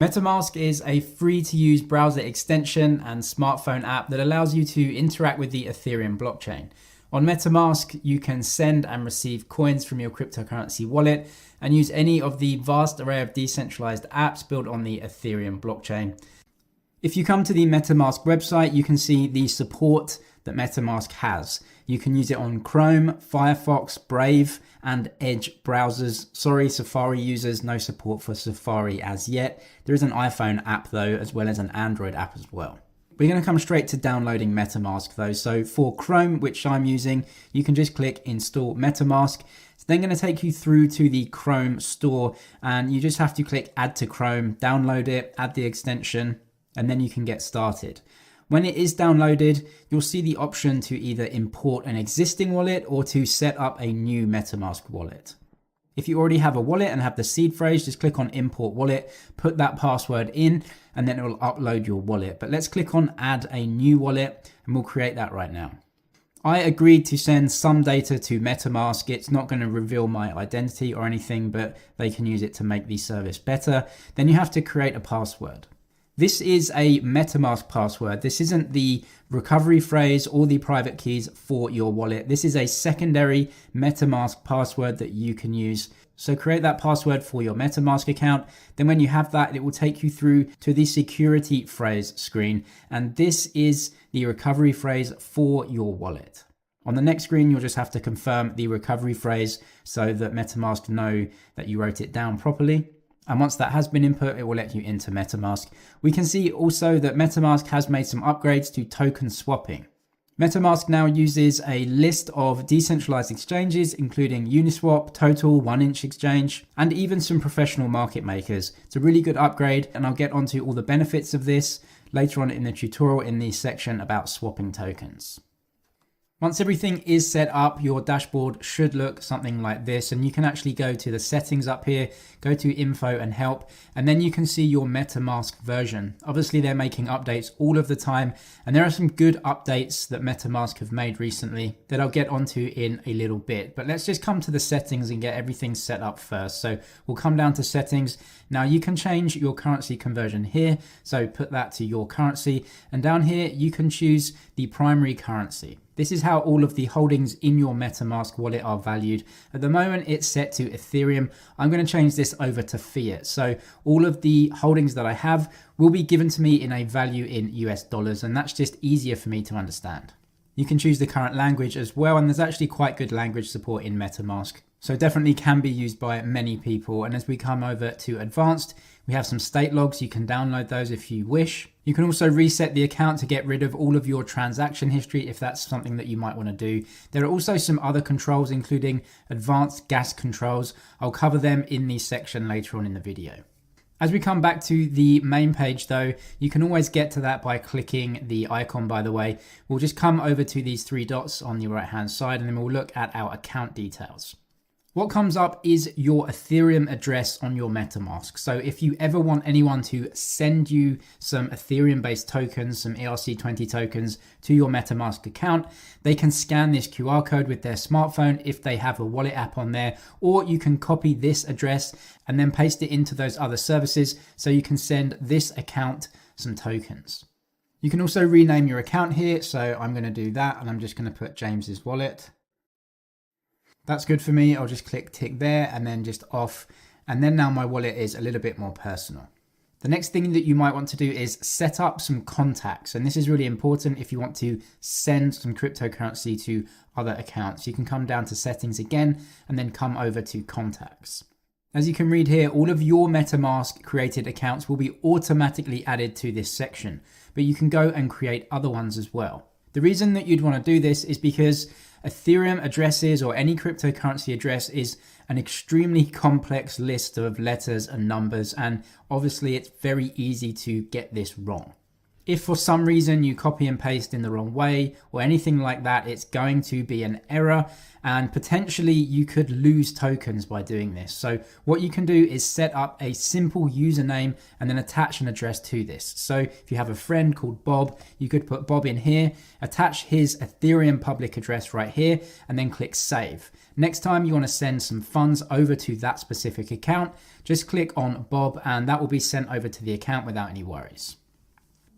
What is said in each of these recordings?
MetaMask is a free-to-use browser extension and smartphone app that allows you to interact with the Ethereum blockchain. On MetaMask, you can send and receive coins from your cryptocurrency wallet and use any of the vast array of decentralized apps built on the Ethereum blockchain. If you come to the MetaMask website, you can see the support that MetaMask has. You can use it on Chrome, Firefox, Brave, and Edge browsers. Sorry, Safari users, no support for Safari as yet. There is an iPhone app though, as well as an Android app as well. We're going to come straight to downloading MetaMask though. So for Chrome, which I'm using, you can just click install MetaMask. It's then going to take you through to the Chrome store and you just have to click add to Chrome, download it, add the extension, and then you can get started. When it is downloaded, you'll see the option to either import an existing wallet or to set up a new MetaMask wallet. If you already have a wallet and have the seed phrase, just click on import wallet, put that password in, and then it will upload your wallet. But let's click on add a new wallet and we'll create that right now. I agreed to send some data to MetaMask. It's not going to reveal my identity or anything, but they can use it to make the service better. Then you have to create a password. This is a MetaMask password. This isn't the recovery phrase or the private keys for your wallet. This is a secondary MetaMask password that you can use. So create that password for your MetaMask account. Then when you have that, it will take you through to the security phrase screen. And this is the recovery phrase for your wallet. On the next screen, you'll just have to confirm the recovery phrase so that MetaMask know that you wrote it down properly. And once that has been input, it will let you into MetaMask. We can see also that MetaMask has made some upgrades to token swapping. MetaMask now uses a list of decentralized exchanges, including Uniswap, Total, 1inch Exchange, and even some professional market makers. It's a really good upgrade, and I'll get onto all the benefits of this later on in the tutorial in the section about swapping tokens. Once everything is set up, your dashboard should look something like this, and you can actually go to the settings up here, go to info and help, and then you can see your MetaMask version. Obviously they're making updates all of the time, and there are some good updates that MetaMask have made recently that I'll get onto in a little bit. But let's just come to the settings and get everything set up first. So we'll come down to settings. Now you can change your currency conversion here, so put that to your currency, and down here you can choose the primary currency. This is how all of the holdings in your MetaMask wallet are valued. At the moment, it's set to Ethereum. I'm going to change this over to fiat. So all of the holdings that I have will be given to me in a value in US dollars, and that's just easier for me to understand. You can choose the current language as well, and there's actually quite good language support in MetaMask. So definitely can be used by many people. And as we come over to advanced, we have some state logs. You can download those if you wish. You can also reset the account to get rid of all of your transaction history if that's something that you might want to do. There are also some other controls, including advanced gas controls. I'll cover them in the section later on in the video. As we come back to the main page though, you can always get to that by clicking the icon, by the way. We'll just come over to these three dots on the right hand side and then we'll look at our account details. What comes up is your Ethereum address on your MetaMask. So if you ever want anyone to send you some Ethereum-based tokens, some ERC20 tokens to your MetaMask account, they can scan this QR code with their smartphone if they have a wallet app on there, or you can copy this address and then paste it into those other services so you can send this account some tokens. You can also rename your account here. So I'm going to do that and I'm just going to put James's wallet. That's good for me. I'll just click tick there and then just off. And then now my wallet is a little bit more personal. The next thing that you might want to do is set up some contacts. And this is really important if you want to send some cryptocurrency to other accounts. You can come down to settings again and then come over to contacts. As you can read here, all of your MetaMask created accounts will be automatically added to this section, but you can go and create other ones as well. The reason that you'd want to do this is because Ethereum addresses or any cryptocurrency address is an extremely complex list of letters and numbers, and obviously it's very easy to get this wrong. If for some reason you copy and paste in the wrong way or anything like that, it's going to be an error and potentially you could lose tokens by doing this. So what you can do is set up a simple username and then attach an address to this. So if you have a friend called Bob, you could put Bob in here, attach his Ethereum public address right here, and then click save. Next time you want to send some funds over to that specific account, just click on Bob and that will be sent over to the account without any worries.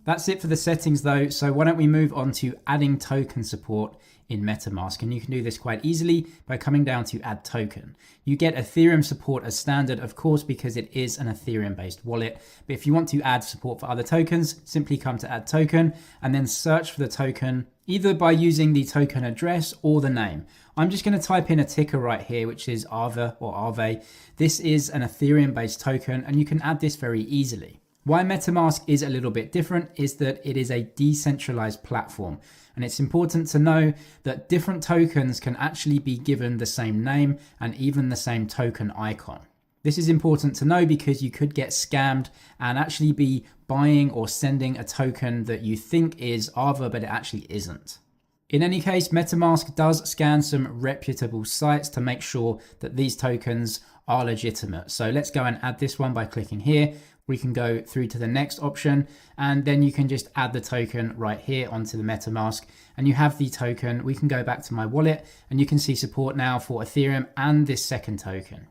That's it for the settings though, so why don't we move on to adding token support in MetaMask, and you can do this quite easily by coming down to add token. You get Ethereum support as standard, of course, because it is an Ethereum based wallet, but if you want to add support for other tokens, simply come to add token and then search for the token either by using the token address or the name. I'm just going to type in a ticker right here, which is Aave or Aave. This is an Ethereum based token and you can add this very easily. Why MetaMask is a little bit different is that it is a decentralized platform. And it's important to know that different tokens can actually be given the same name and even the same token icon. This is important to know because you could get scammed and actually be buying or sending a token that you think is Aave, but it actually isn't. In any case, MetaMask does scan some reputable sites to make sure that these tokens are legitimate. So let's go and add this one by clicking here. We can go through to the next option and then you can just add the token right here onto the MetaMask and you have the token. We can go back to my wallet and you can see support now for Ethereum and this second token.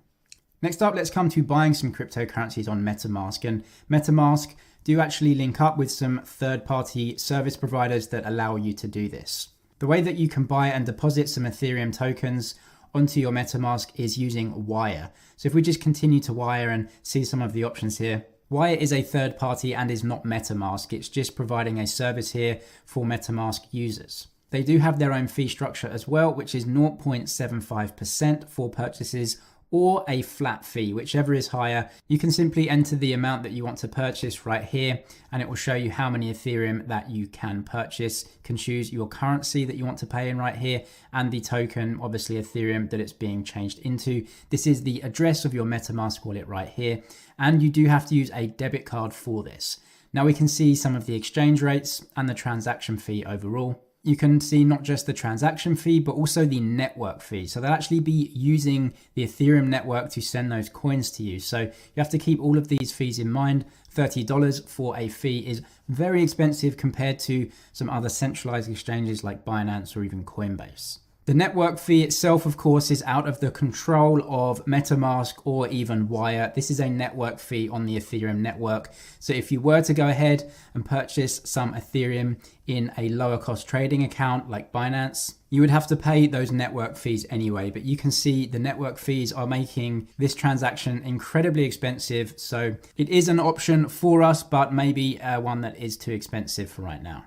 Next up, let's come to buying some cryptocurrencies on MetaMask, and MetaMask do actually link up with some third-party service providers that allow you to do this. The way that you can buy and deposit some Ethereum tokens onto your MetaMask is using Wire. So if we just continue to Wire and see some of the options here, Wire is a third party and is not MetaMask. It's just providing a service here for MetaMask users. They do have their own fee structure as well, which is 0.75% for purchases or a flat fee, whichever is higher. You can simply enter the amount that you want to purchase right here, and it will show you how many Ethereum that you can purchase. You can choose your currency that you want to pay in right here, and the token, obviously Ethereum, that it's being changed into. This is the address of your MetaMask wallet right here, and you do have to use a debit card for this. Now we can see some of the exchange rates and the transaction fee overall. You can see not just the transaction fee, but also the network fee. So they'll actually be using the Ethereum network to send those coins to you. So you have to keep all of these fees in mind. $30 for a fee is very expensive compared to some other centralized exchanges like Binance or even Coinbase. The network fee itself, of course, is out of the control of MetaMask or even Wire. This is a network fee on the Ethereum network. So if you were to go ahead and purchase some Ethereum in a lower cost trading account like Binance, you would have to pay those network fees anyway. But you can see the network fees are making this transaction incredibly expensive. So it is an option for us, but maybe one that is too expensive for right now.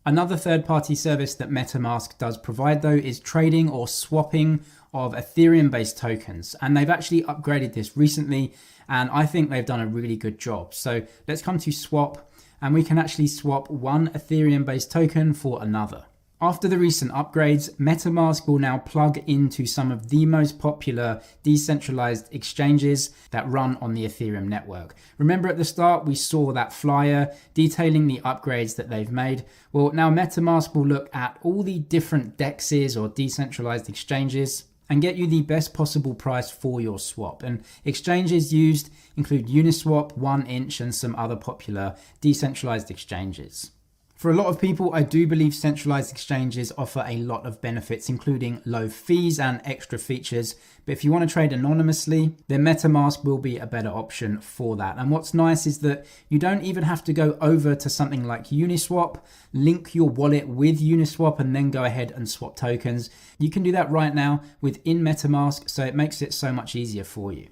Another third-party service that MetaMask does provide though is trading or swapping of Ethereum-based tokens. And they've actually upgraded this recently, and I think they've done a really good job. So let's come to swap, and we can actually swap one Ethereum-based token for another. After the recent upgrades, MetaMask will now plug into some of the most popular decentralized exchanges that run on the Ethereum network. Remember at the start, we saw that flyer detailing the upgrades that they've made. Well, now MetaMask will look at all the different DEXs or decentralized exchanges and get you the best possible price for your swap. And exchanges used include Uniswap, 1inch, and some other popular decentralized exchanges. For a lot of people, I do believe centralized exchanges offer a lot of benefits, including low fees and extra features. But if you want to trade anonymously, then MetaMask will be a better option for that. And what's nice is that you don't even have to go over to something like Uniswap, link your wallet with Uniswap, and then go ahead and swap tokens. You can do that right now within MetaMask, so it makes it so much easier for you.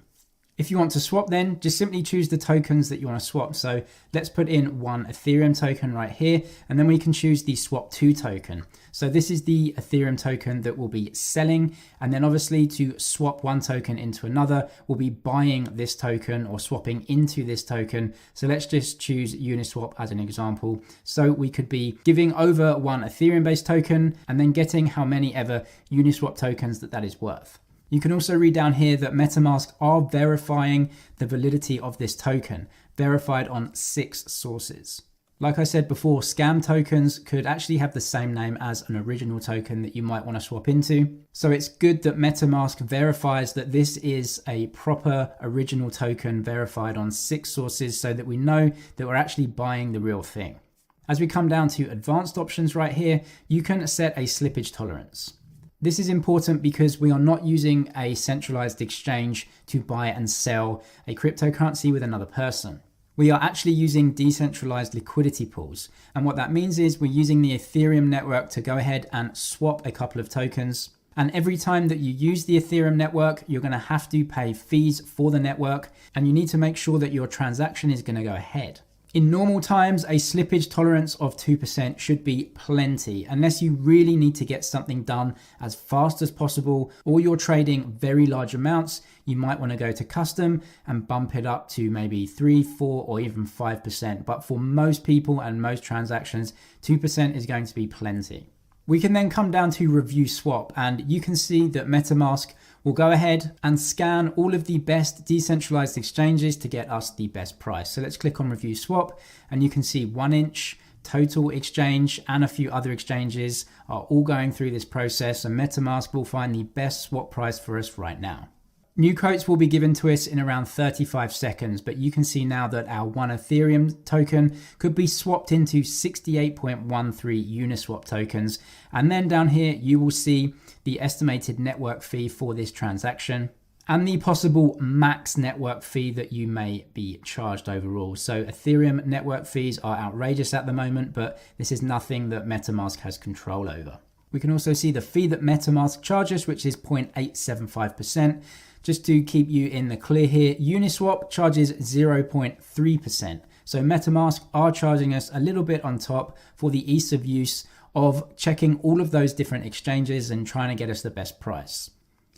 If you want to swap then, just simply choose the tokens that you want to swap. So let's put in one Ethereum token right here, and then we can choose the swap to token. So this is the Ethereum token that we'll be selling. And then obviously to swap one token into another, we'll be buying this token or swapping into this token. So let's just choose Uniswap as an example. So we could be giving over one Ethereum based token and then getting how many ever Uniswap tokens that is worth. You can also read down here that MetaMask are verifying the validity of this token, verified on 6 sources. Like I said before, scam tokens could actually have the same name as an original token that you might want to swap into. So it's good that MetaMask verifies that this is a proper original token verified on 6 sources so that we know that we're actually buying the real thing. As we come down to advanced options right here, you can set a slippage tolerance. This is important because we are not using a centralized exchange to buy and sell a cryptocurrency with another person. We are actually using decentralized liquidity pools. And what that means is we're using the Ethereum network to go ahead and swap a couple of tokens. And every time that you use the Ethereum network, you're going to have to pay fees for the network. And you need to make sure that your transaction is going to go ahead. In normal times, a slippage tolerance of 2% should be plenty, unless you really need to get something done as fast as possible, or you're trading very large amounts. You might want to go to custom and bump it up to maybe 3, 4, or even 5%. But for most people and most transactions, 2% is going to be plenty. We can then come down to review swap, and you can see that MetaMask will go ahead and scan all of the best decentralized exchanges to get us the best price. So let's click on review swap, and you can see 1inch, Total Exchange, and a few other exchanges are all going through this process, and MetaMask will find the best swap price for us right now. New quotes will be given to us in around 35 seconds, but you can see now that our 1 Ethereum token could be swapped into 68.13 Uniswap tokens. And then down here, you will see the estimated network fee for this transaction and the possible max network fee that you may be charged overall. So Ethereum network fees are outrageous at the moment, but this is nothing that MetaMask has control over. We can also see the fee that MetaMask charges, which is 0.875%. Just to keep you in the clear here, Uniswap charges 0.3%. So MetaMask are charging us a little bit on top for the ease of use of checking all of those different exchanges and trying to get us the best price.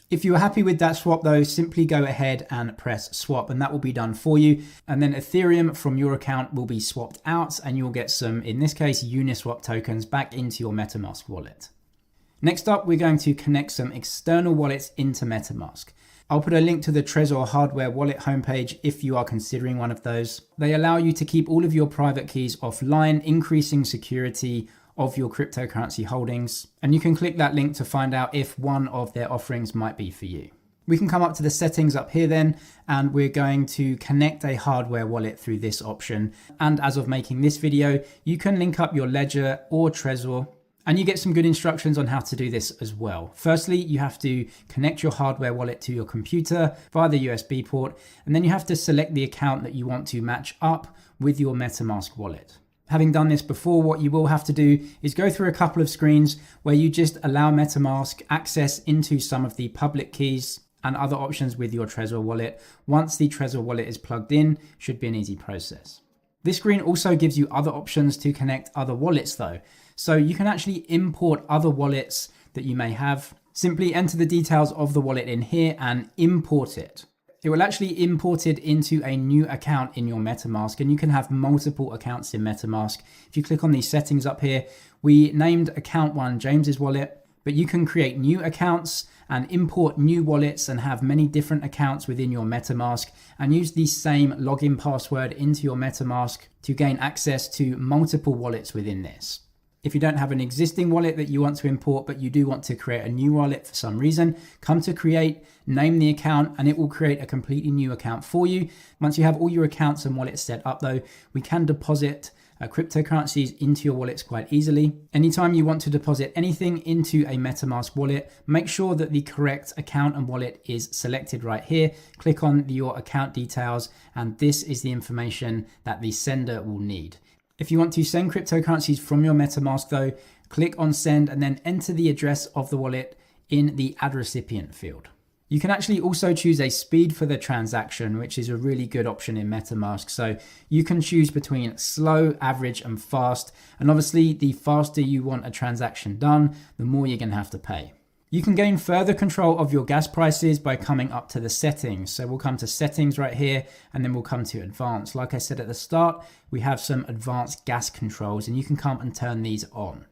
If you're happy with that swap though, simply go ahead and press swap and that will be done for you. And then Ethereum from your account will be swapped out and you'll get some, in this case, Uniswap tokens back into your MetaMask wallet. Next up, we're going to connect some external wallets into MetaMask. I'll put a link to the Trezor hardware wallet homepage if you are considering one of those. They allow you to keep all of your private keys offline, increasing security of your cryptocurrency holdings. And you can click that link to find out if one of their offerings might be for you. We can come up to the settings up here then, and we're going to connect a hardware wallet through this option. And as of making this video, you can link up your Ledger or Trezor. And you get some good instructions on how to do this as well. Firstly, you have to connect your hardware wallet to your computer via the USB port, and then you have to select the account that you want to match up with your MetaMask wallet. Having done this before, what you will have to do is go through a couple of screens where you just allow MetaMask access into some of the public keys and other options with your Trezor wallet. Once the Trezor wallet is plugged in, should be an easy process. This screen also gives you other options to connect other wallets though. So you can actually import other wallets that you may have. Simply enter the details of the wallet in here and import it. It will actually import it into a new account in your MetaMask, and you can have multiple accounts in MetaMask. If you click on these settings up here, we named account 1 James's wallet, but you can create new accounts and import new wallets and have many different accounts within your MetaMask and use the same login password into your MetaMask to gain access to multiple wallets within this. If you don't have an existing wallet that you want to import, but you do want to create a new wallet for some reason, come to create, name the account, and it will create a completely new account for you. Once you have all your accounts and wallets set up though, we can deposit cryptocurrencies into your wallets quite easily. Anytime you want to deposit anything into a MetaMask wallet, make sure that the correct account and wallet is selected right here. Click on your account details, and this is the information that the sender will need. If you want to send cryptocurrencies from your MetaMask though, click on send and then enter the address of the wallet in the add recipient field. You can actually also choose a speed for the transaction, which is a really good option in MetaMask. So you can choose between slow, average, and fast. And obviously the faster you want a transaction done, the more you're gonna have to pay. You can gain further control of your gas prices by coming up to the settings. So we'll come to settings right here, and then we'll come to advanced. Like I said at the start, we have some advanced gas controls, and you can come and turn these on.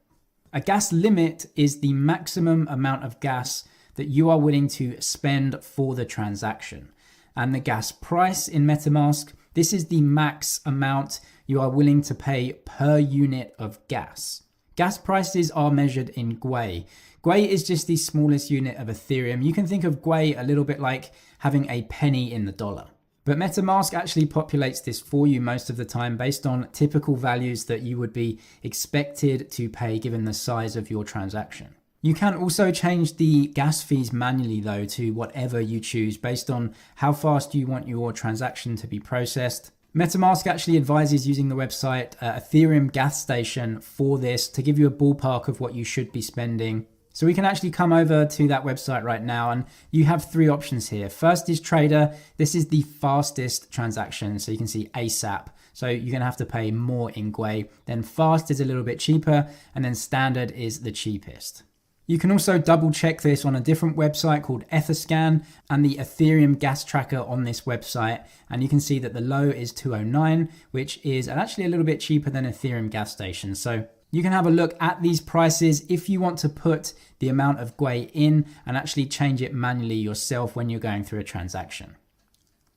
A gas limit is the maximum amount of gas that you are willing to spend for the transaction. And the gas price in MetaMask This is the max amount you are willing to pay per unit of gas. Gas prices are measured in Gwei. Gwei is just the smallest unit of Ethereum. You can think of Gwei a little bit like having a penny in the dollar. But MetaMask actually populates this for you most of the time based on typical values that you would be expected to pay given the size of your transaction. You can also change the gas fees manually though to whatever you choose based on how fast you want your transaction to be processed. MetaMask actually advises using the website Ethereum Gas Station for this to give you a ballpark of what you should be spending. So we can actually come over to that website right now, and you have three options here. First is Trader. This is the fastest transaction, so you can see ASAP. So you're going to have to pay more in Gwei. Then Fast is a little bit cheaper, and then Standard is the cheapest. You can also double check this on a different website called Etherscan and the Ethereum gas tracker on this website. And you can see that the low is 209, which is actually a little bit cheaper than Ethereum gas station. So you can have a look at these prices if you want to put the amount of Gwei in and actually change it manually yourself when you're going through a transaction.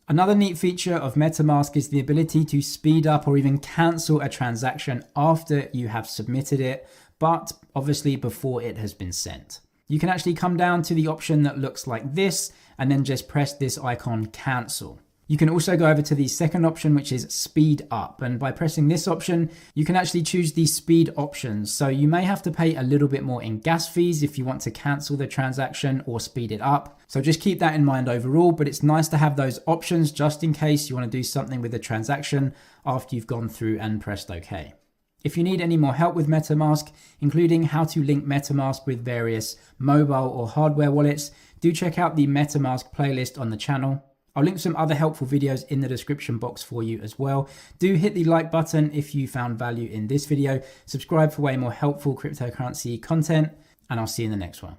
Another neat feature of MetaMask is the ability to speed up or even cancel a transaction after you have submitted it, but obviously before it has been sent. You can actually come down to the option that looks like this and then just press this icon cancel. You can also go over to the second option, which is speed up. And by pressing this option, you can actually choose the speed options. So you may have to pay a little bit more in gas fees if you want to cancel the transaction or speed it up. So just keep that in mind overall, but it's nice to have those options just in case you want to do something with the transaction after you've gone through and pressed OK. If you need any more help with MetaMask, including how to link MetaMask with various mobile or hardware wallets, do check out the MetaMask playlist on the channel. I'll link some other helpful videos in the description box for you as well. Do hit the like button if you found value in this video. Subscribe for way more helpful cryptocurrency content, and I'll see you in the next one.